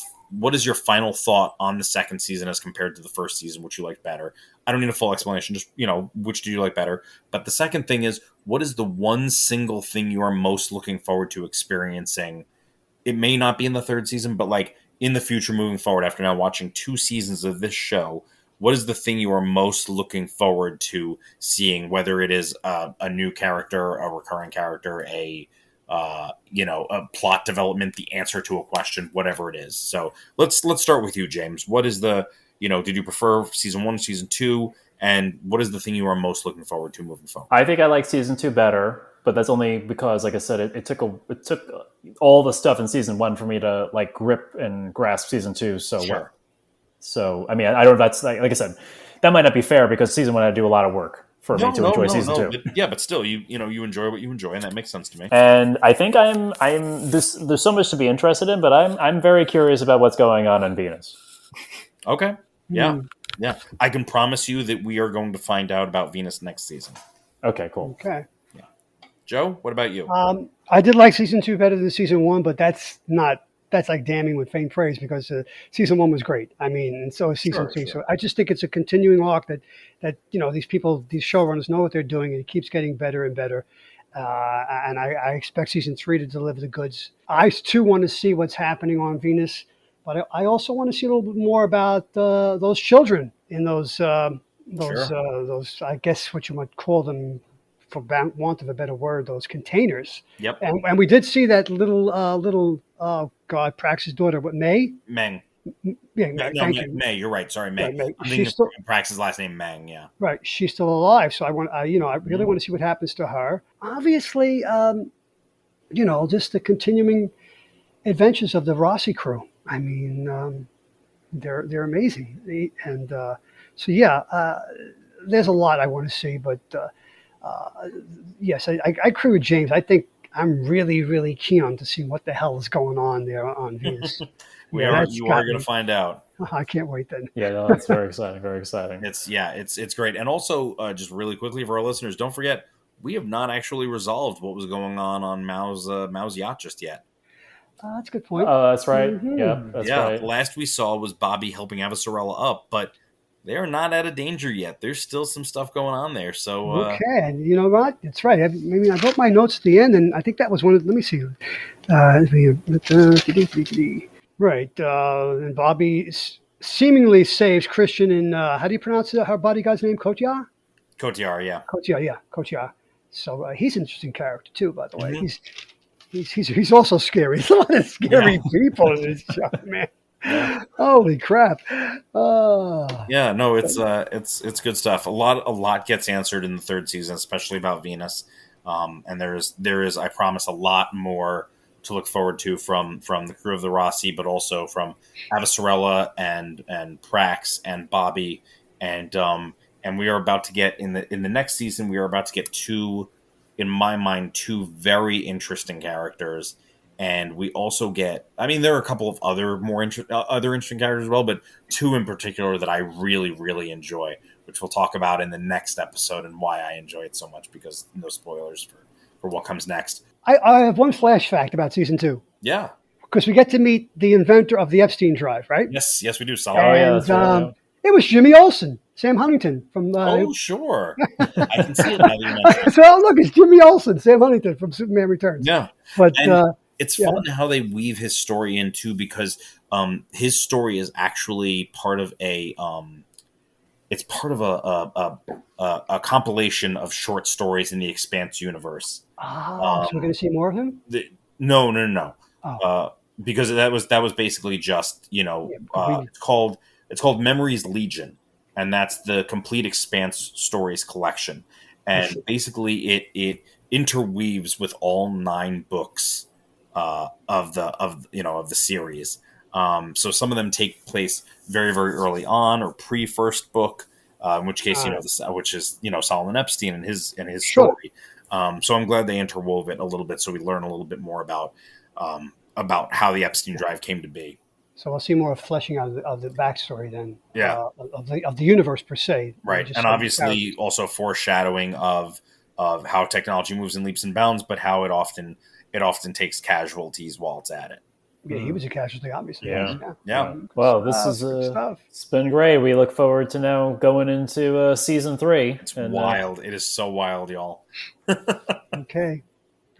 final thought on the 2nd season as compared to the 1st season? Which you like better? I don't need a full explanation. Just which do you like better? But the second thing is, what is the one single thing you are most looking forward to experiencing? It may not be in the 3rd season, but like in the future, moving forward, after now watching 2 seasons of this show, what is the thing you are most looking forward to seeing? Whether it is a new character, a recurring character, a plot development, the answer to a question, whatever it is. So let's start with you, James. What is the did you prefer season 1, season 2, and what is the thing you are most looking forward to moving forward? I think I like season 2 better, but that's only because, like I said, it took all the stuff in season 1 for me to like grip and grasp season 2 so well. So, I mean, I don't know if that's like I said, that might not be fair because season 1 I had to do a lot of work for me to enjoy season 2. But still, you enjoy what you enjoy, and that makes sense to me. And I think I'm this. There's so much to be interested in, but I'm very curious about what's going on Venus. Okay. Yeah. Yeah. I can promise you that we are going to find out about Venus next season. Okay, cool. Okay. Yeah. Joe, what about you? I did like season 2 better than season 1, but that's like damning with faint praise because season 1 was great. I mean, and so is season 2. Sure. So I just think it's a continuing arc that these showrunners know what they're doing, and it keeps getting better and better. And I expect season 3 to deliver the goods. I too want to see what's happening on Venus, but I also want to see a little bit more about those children in those I guess what you might call them, for want of a better word, those containers. Yep. And we did see that little Prax's daughter, what, May? Meng. Yeah, thank you. May. You're right. Sorry, May. Right, May. I'm thinking of Prax's last name, Meng. Yeah. Right. She's still alive, so I really want to see what happens to her. Obviously, just the continuing adventures of the Rossi crew. I mean, they're amazing, and there's a lot I want to see, but yes, I agree with James. I think I'm really, really keen on to see what the hell is going on there on Venus. You are going to find out. I can't wait then. Yeah, no, that's very exciting. Very exciting. It's great. And also, just really quickly for our listeners, don't forget, we have not actually resolved what was going on Mao's yacht just yet. That's a good point. Oh, that's right. Mm-hmm. Yeah, that's right. The last we saw was Bobby helping Avasarala up, but they are not out of danger yet. There's still some stuff going on there. So okay, and you know what? That's right. I wrote my notes at the end, and I think that was one of. Let me see. Right, and Bobby seemingly saves Christian and how do you pronounce it? Her bodyguard's name? Kotiar, yeah. Kotiar. So he's an interesting character too, by the way. Mm-hmm. He's also scary. There's a lot of scary people in this show, man. Yeah. Holy crap! Yeah, no, it's good stuff. A lot gets answered in the third season, especially about Venus. And there is, I promise, a lot more to look forward to from the crew of the Rossi, but also from Avasarala and Prax and Bobby, and we are about to get in the next season. We are about to get two very interesting characters. And we also get, there are a couple of other other interesting characters as well, but two in particular that I really, really enjoy, which we'll talk about in the next episode and why I enjoy it so much, because no spoilers for what comes next. I have one flash fact about season 2. Yeah. Because we get to meet the inventor of the Epstein drive, right? Yes, we do. And it was Jimmy Olsen, Sam Huntington from. Oh, sure. I can see it now that you mentioned it. So look, it's Jimmy Olsen, Sam Huntington from Superman Returns. Yeah, but it's fun how they weave his story in too, because his story is actually part of a compilation of short stories in the Expanse universe. So we're going to see more of him? No. Oh. Because that was basically just it's called Memories Legion, and that's the complete Expanse stories collection, and basically it interweaves with all 9 books of the series. So some of them take place very, very early on or pre-first book, in which case which is Solomon Epstein and his story. So I'm glad they interwove it a little bit, so we learn a little bit more about how the Epstein drive came to be. So we'll see more fleshing out of the backstory then. Yeah. Of the universe per se. Right, and obviously also foreshadowing of how technology moves in leaps and bounds, but how it often takes casualties while it's at it. Yeah, he was a casualty, obviously. Yeah. Well, this is it's been great. We look forward to now going into season 3. It's wild. It is so wild, y'all. Okay,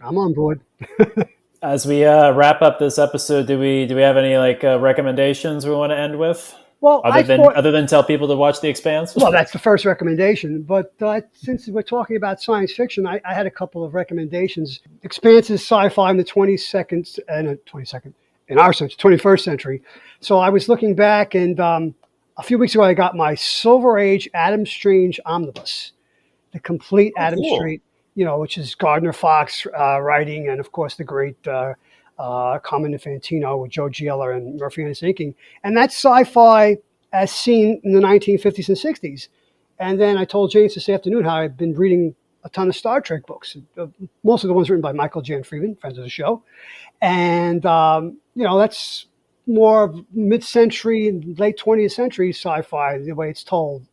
I'm on board. As we wrap up this episode, do we have any recommendations we want to end with? Well, other than tell people to watch The Expanse? Well, that's the first recommendation. But since we're talking about science fiction, I had a couple of recommendations. Expanse is sci-fi in the 22nd, in our sense, 21st century. So I was looking back, and a few weeks ago, I got my Silver Age Adam Strange omnibus, the complete Adam Strange, which is Gardner Fox writing, and of course the great Carmen Infantino with Joe Giella and Murphy Anderson inking. And that sci-fi as seen in the 1950s and 60s. And then I told James this afternoon how I've been reading a ton of Star Trek books, most of the ones written by Michael Jan Friedman, friends of the show. And, that's more mid-century, late 20th century sci-fi, the way it's told.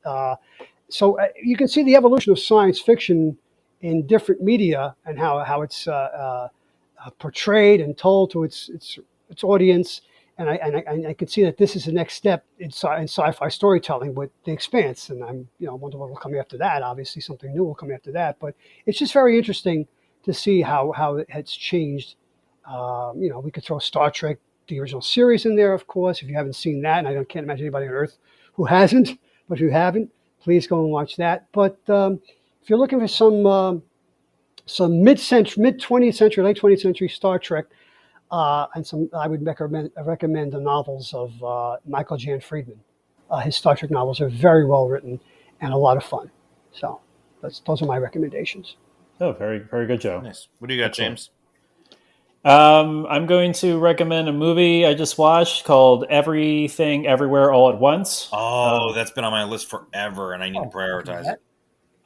So you can see the evolution of science fiction in different media and how it's portrayed and told to its audience. And I can see that this is the next step in sci-fi storytelling with The Expanse. And I wonder what will come after that. Obviously, something new will come after that. But it's just very interesting to see how it has changed. We could throw Star Trek, the original series, in there, of course, if you haven't seen that. And can't imagine anybody on Earth who hasn't. But if you haven't, please go and watch that. But if you're looking for some mid-century, mid-20th century, late 20th century Star Trek, I would recommend the novels of Michael Jan Friedman. His Star Trek novels are very well written and a lot of fun. So those are my recommendations. Oh, very, very good, Joe. Nice. What do you got, James? I'm going to recommend a movie I just watched called Everything Everywhere All at Once. Oh, that's been on my list forever, and I need to prioritize it.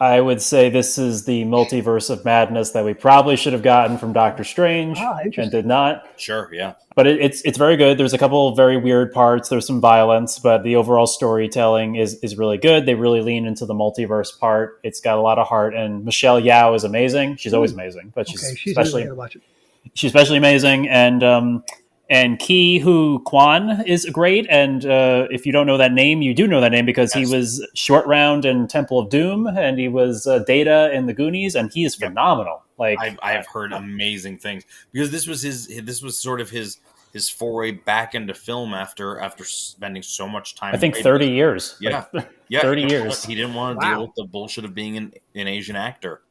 I would say this is the multiverse of madness that we probably should have gotten from Doctor Strange and did not. Sure, yeah. But it's very good. There's a couple of very weird parts. There's some violence, but the overall storytelling is really good. They really lean into the multiverse part. It's got a lot of heart, and Michelle Yeoh is amazing. She's always amazing, but she's especially amazing. And Ke Huy Quan is great. And if you don't know that name, you do know that name because he was Short Round in Temple of Doom, and he was Data in the Goonies, and he is phenomenal. Like I've heard amazing things because this was sort of his foray back into film after spending so much time. I think 30 years. Yeah, yeah, 30 years. He didn't want to deal with the bullshit of being an Asian actor.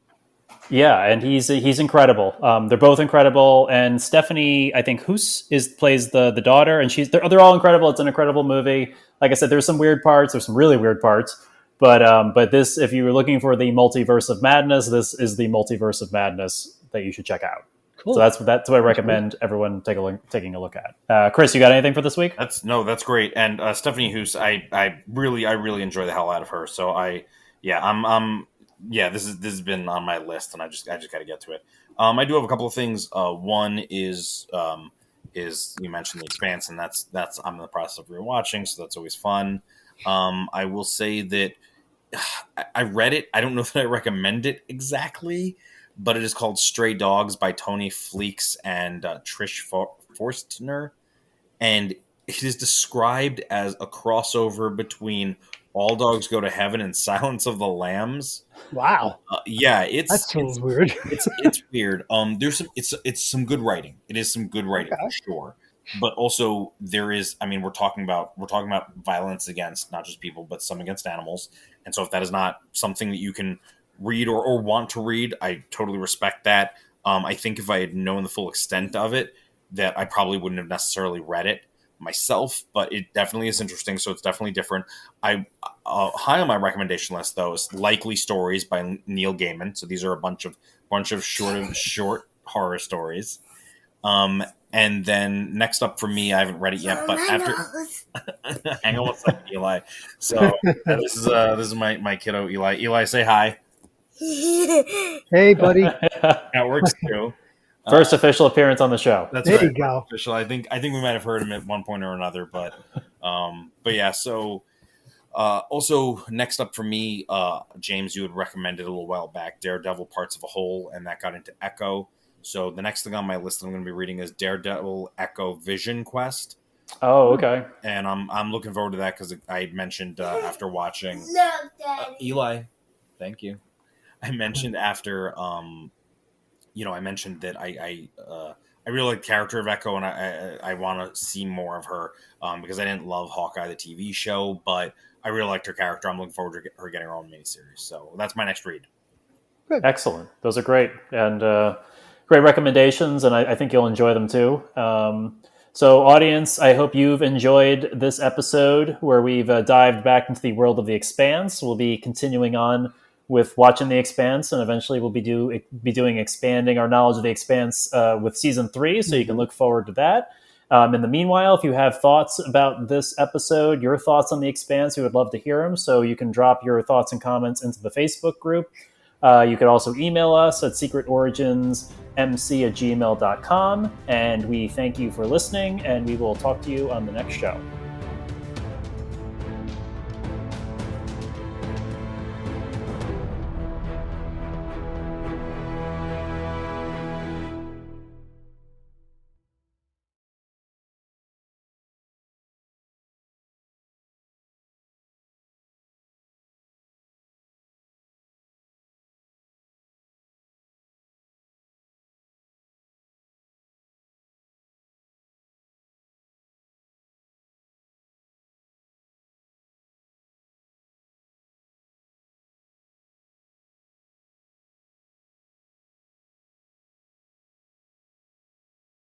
Yeah, and he's incredible. They're both incredible, and Stephanie, I think, plays the daughter, and they're all incredible. It's an incredible movie. Like I said, there's some weird parts. There's some really weird parts, but this, if you were looking for the multiverse of madness, this is the multiverse of madness that you should check out. Cool. So that's what I recommend everyone taking a look at. Chris, you got anything for this week? That's great. And Stephanie Hoos, I really enjoy the hell out of her. So this has been on my list, and I just got to get to it. I do have a couple of things. One is you mentioned The Expanse, and that's I'm in the process of rewatching, so that's always fun. I will say that I read it. I don't know that I recommend it exactly, but it is called Stray Dogs by Tony Fleeks and Trish Forstner, and it is described as a crossover between All Dogs Go to Heaven and Silence of the Lambs. Wow. That sounds weird. It's weird. It's some good writing. It is some good writing for sure. But also there is, we're talking about violence against not just people, but some against animals. And so if that is not something that you can read or want to read, I totally respect that. I think if I had known the full extent of it, that I probably wouldn't have necessarily read it myself, but it definitely is interesting. So it's definitely different. High on my recommendation list though is Likely Stories by Neil Gaiman. So these are a bunch of short horror stories. And then next up for me, I haven't read it yet, but after hang on one second, Eli. So this is my kiddo Eli. Eli, say hi. Hey, buddy. That works too. First official appearance on the show. There you go. Official. I think we might have heard him at one point or another, but yeah. So also next up for me, James, you had recommended a little while back Daredevil Parts of a Whole, and that got into Echo. So the next thing on my list that I'm going to be reading is Daredevil Echo Vision Quest. Oh, okay. And I'm looking forward to that because I had mentioned after watching Eli. Thank you. I mentioned after I mentioned that I really like the character of Echo, and I want to see more of her because I didn't love Hawkeye the TV show, but I really liked her character. I'm looking forward to her getting her own miniseries. So that's my next read. Good. Excellent. Those are great and great recommendations, and I think you'll enjoy them too. So audience, I hope you've enjoyed this episode where we've dived back into the world of The Expanse. We'll be continuing on with watching The Expanse, and eventually we'll be doing expanding our knowledge of The Expanse with season 3, so you can look forward to that. In the meanwhile, if you have thoughts about this episode, your thoughts on The Expanse, we would love to hear them. So you can drop your thoughts and comments into the Facebook group. You could also email us at secretoriginsmc@gmail.com. And we thank you for listening, and we will talk to you on the next show.